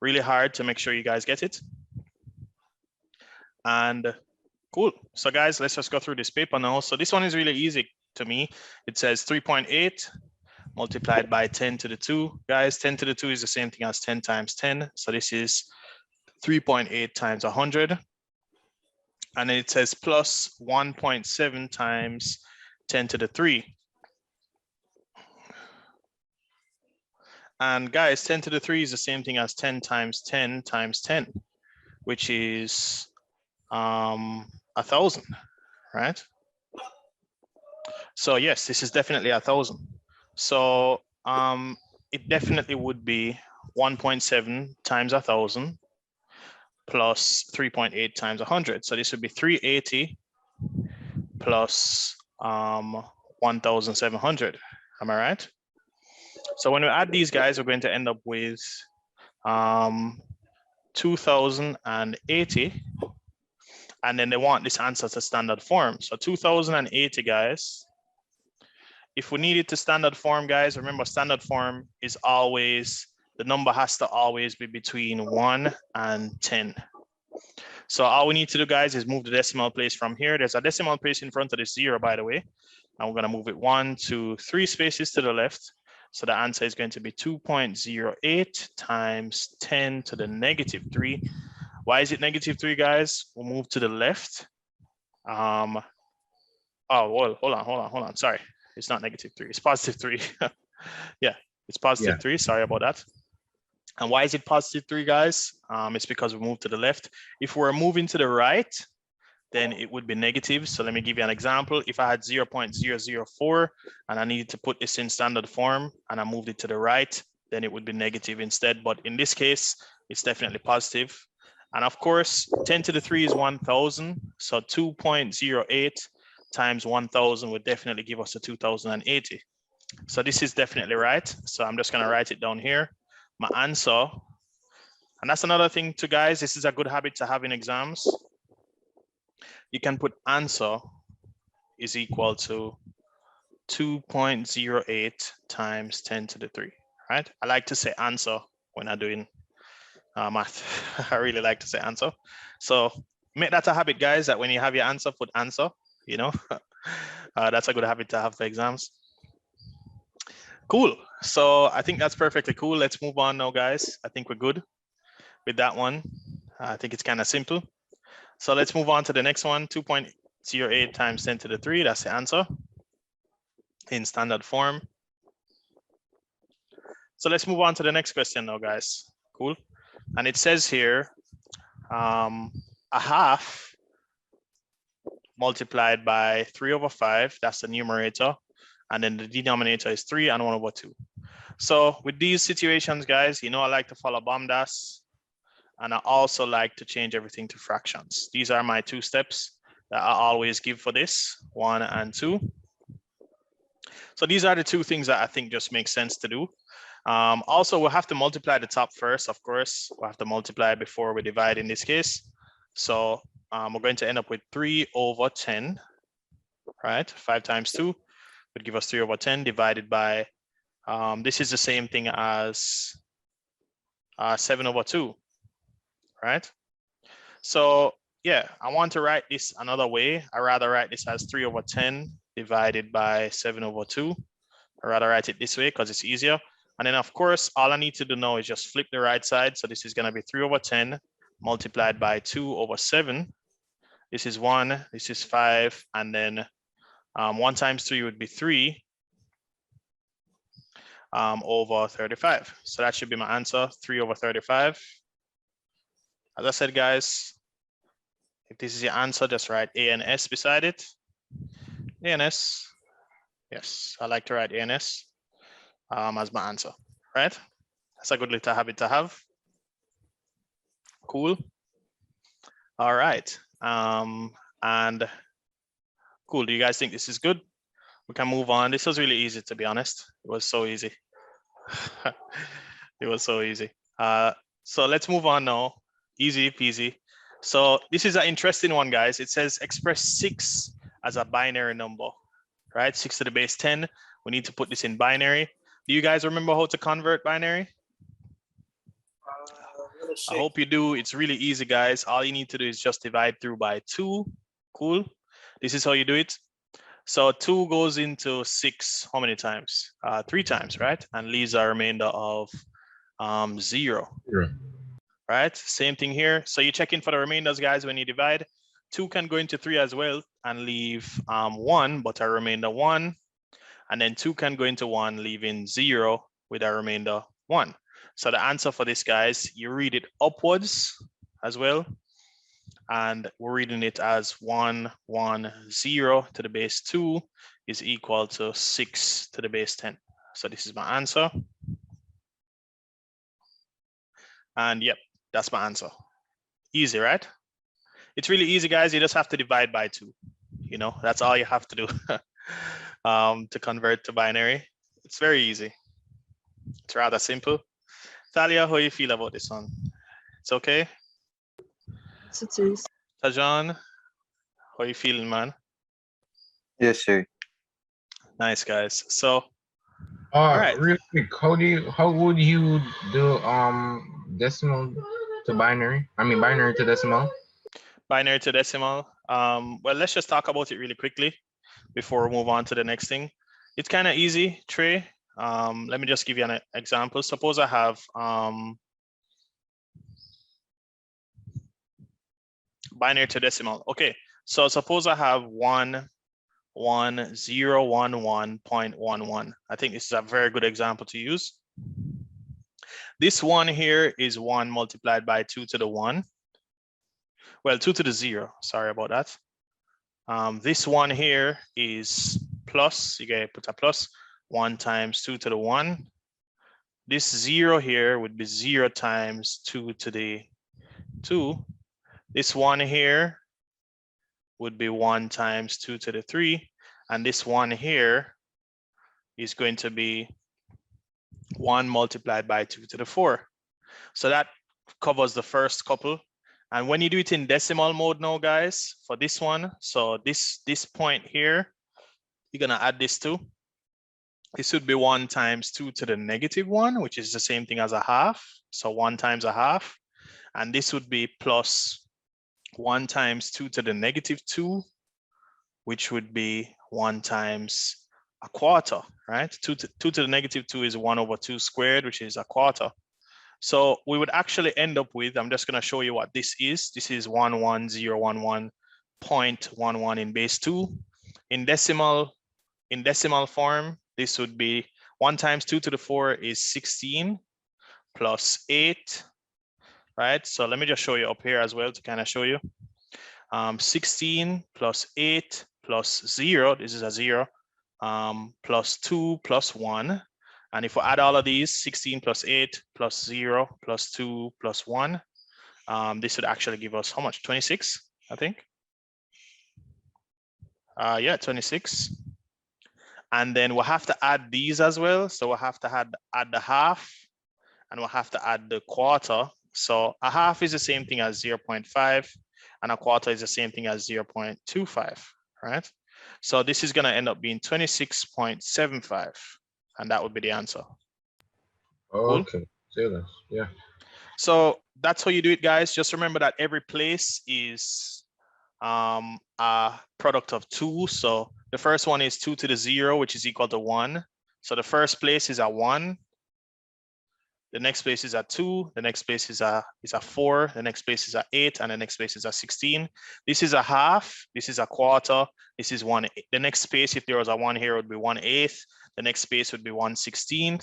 really hard to make sure you guys get it. And cool. So guys, let's just go through this paper now. So this one is really easy to me. It says 3.8 multiplied by 10 to the 2. Guys, 10 to the 2 is the same thing as 10 times 10. So this is 3.8 times 100. And then it says plus 1.7 times 10 to the 3. And guys, 10 to the 3 is the same thing as 10 times 10 times 10, which is 1,000, right? So yes, this is definitely 1,000. So it definitely would be 1.7 times 1,000 plus 3.8 times 100. So this would be 380 plus 1,700. Am I right? So when we add these guys, we're going to end up with 2,080. And then they want this answer to standard form. So 2,080, guys. If we need it to standard form, guys, remember standard form is always, the number has to always be between 1 and 10. So all we need to do, guys, is move the decimal place from here. There's a decimal place in front of this 0, by the way. And we're going to move it 1, 2, 3 spaces to the left. So the answer is going to be 2.08 times 10 to the negative 3. Why is it negative 3, guys? We'll move to the left. Oh, well, hold on. Sorry, it's not negative 3. It's positive 3. Yeah, it's positive 3. Sorry about that. And why is it positive 3, guys? It's because we moved to the left. If we're moving to the right, then it would be negative. So let me give you an example. If I had 0.004 and I needed to put this in standard form and I moved it to the right, then it would be negative instead. But in this case, it's definitely positive. And of course, 10 to the 3 is 1,000. So 2.08 times 1,000 would definitely give us a 2,080. So this is definitely right. So I'm just going to write it down here. My answer, and that's another thing too, guys, this is a good habit to have in exams. You can put answer is equal to 2.08 times 10 to the 3, right? I like to say answer when I'm doing math. I really like to say answer. So make that a habit, guys, that when you have your answer, put answer, you know. That's a good habit to have for exams. Cool. So I think that's perfectly cool. Let's move on now, guys. I think we're good with that one. I think it's kind of simple. So let's move on to the next one. 2.08 times 10 to the 3. That's the answer in standard form. So let's move on to the next question now, guys. Cool. And it says here, a half multiplied by 3/5. That's the numerator. And then the denominator is 3 and 1/2. So with these situations, guys, you know I like to follow BOMDAS. And I also like to change everything to fractions. These are my 2 steps that I always give for this, 1 and 2. So these are the 2 things that I think just make sense to do. Also, we'll have to multiply the top first, of course. We'll have to multiply before we divide in this case. So we're going to end up with 3/10, right? 5 times 2 would give us 3/10 divided by, this is the same thing as 7/2. Right? So yeah, I want to write this another way. I rather write this as 3/10 divided by 7/2. I rather write it this way because it's easier. And then of course, all I need to do now is just flip the right side. So this is going to be 3/10 multiplied by 2/7. This is 1, this is 5, and then 1 times 3 would be 3 over 35. So that should be my answer, 3/35. As I said, guys, if this is your answer, just write A and S beside it. A and S. Yes, I like to write A and S as my answer, right? That's a good little habit to have. Cool. All right. And cool. Do you guys think this is good? We can move on. This was really easy, to be honest. It was so easy. It was so easy. So let's move on now. Easy peasy. So this is an interesting one, guys. It says express 6 as a binary number, right? 6 to the base 10. We need to put this in binary. Do you guys remember how to convert binary? I hope you do. It's really easy, guys. All you need to do is just divide through by 2. Cool. This is how you do it. So 2 goes into 6 how many times? 3 times, right? And leaves a remainder of 0. Right? Same thing here. So you check in for the remainders, guys, when you divide. 2 can go into 3 as well and leave 1, but a remainder 1. And then 2 can go into 1, leaving 0 with a remainder 1. So the answer for this, guys, you read it upwards as well. And we're reading it as 1, 1, 0 to the base 2 is equal to 6 to the base 10. So this is my answer. And yep, that's my answer. Easy, right? It's really easy, guys. You just have to divide by 2. You know, that's all you have to do to convert to binary. It's very easy. It's rather simple. Talia, how you feel about this one? It's okay? It is. Tajan, how you feeling, man? Yes, sir. Nice, guys. So, all right. Real quick, Cody, how would you do decimal to binary? I mean binary to decimal. Binary to decimal. Well, let's just talk about it really quickly before we move on to the next thing. It's kind of easy, Trey. Let me just give you an example. Suppose I have binary to decimal. Okay, so suppose I have 11011.11. I think this is a very good example to use. This one here is 1 multiplied by 2 to the 1. Well, 2 to the 0. Sorry about that. This one here is plus. You gotta put a plus. 1 times 2 to the 1. This 0 here would be 0 times 2 to the 2. This one here would be 1 times 2 to the 3. And this one here is going to be 1 multiplied by 2 to the 4. So that covers the first couple. And when you do it in decimal mode now, guys, for this one, so this point here, you're gonna add this to. This would be 1 times 2 to the negative 1, which is the same thing as a half. So 1 times a half. And this would be plus 1 times 2 to the negative 2, which would be 1 times a quarter, right? 2 to the negative 2 is 1 over 2 squared, which is a quarter. So we would actually end up with, I'm just going to show you what this is. This is 11011.11 in base 2. In decimal form, this would be 1 times 2 to the 4 is 16 plus 8, right? So let me just show you up here as well to kind of show you. 16 plus 8 plus 0, this is a 0, plus 2 plus 1. And if we add all of these, 16 plus 8 plus 0 plus 2 plus 1, this would actually give us how much? 26, I think. Yeah, 26. And then we'll have to add these as well. So we'll have to add the half, and we'll have to add the quarter. So a half is the same thing as 0.5, and a quarter is the same thing as 0.25, right? So this is going to end up being 26.75. And that would be the answer. Oh, okay, cool. Yeah. So that's how you do it, guys. Just remember that every place is a product of 2. So the first one is 2 to the 0, which is equal to 1. So the first place is a 1. The next place is a 2. The next place is a 4. The next place is a 8, and the next place is a 16. This is a half. This is a quarter. This is 1. The next space, if there was a 1 here, would be 1/8. The next space would be 1/16.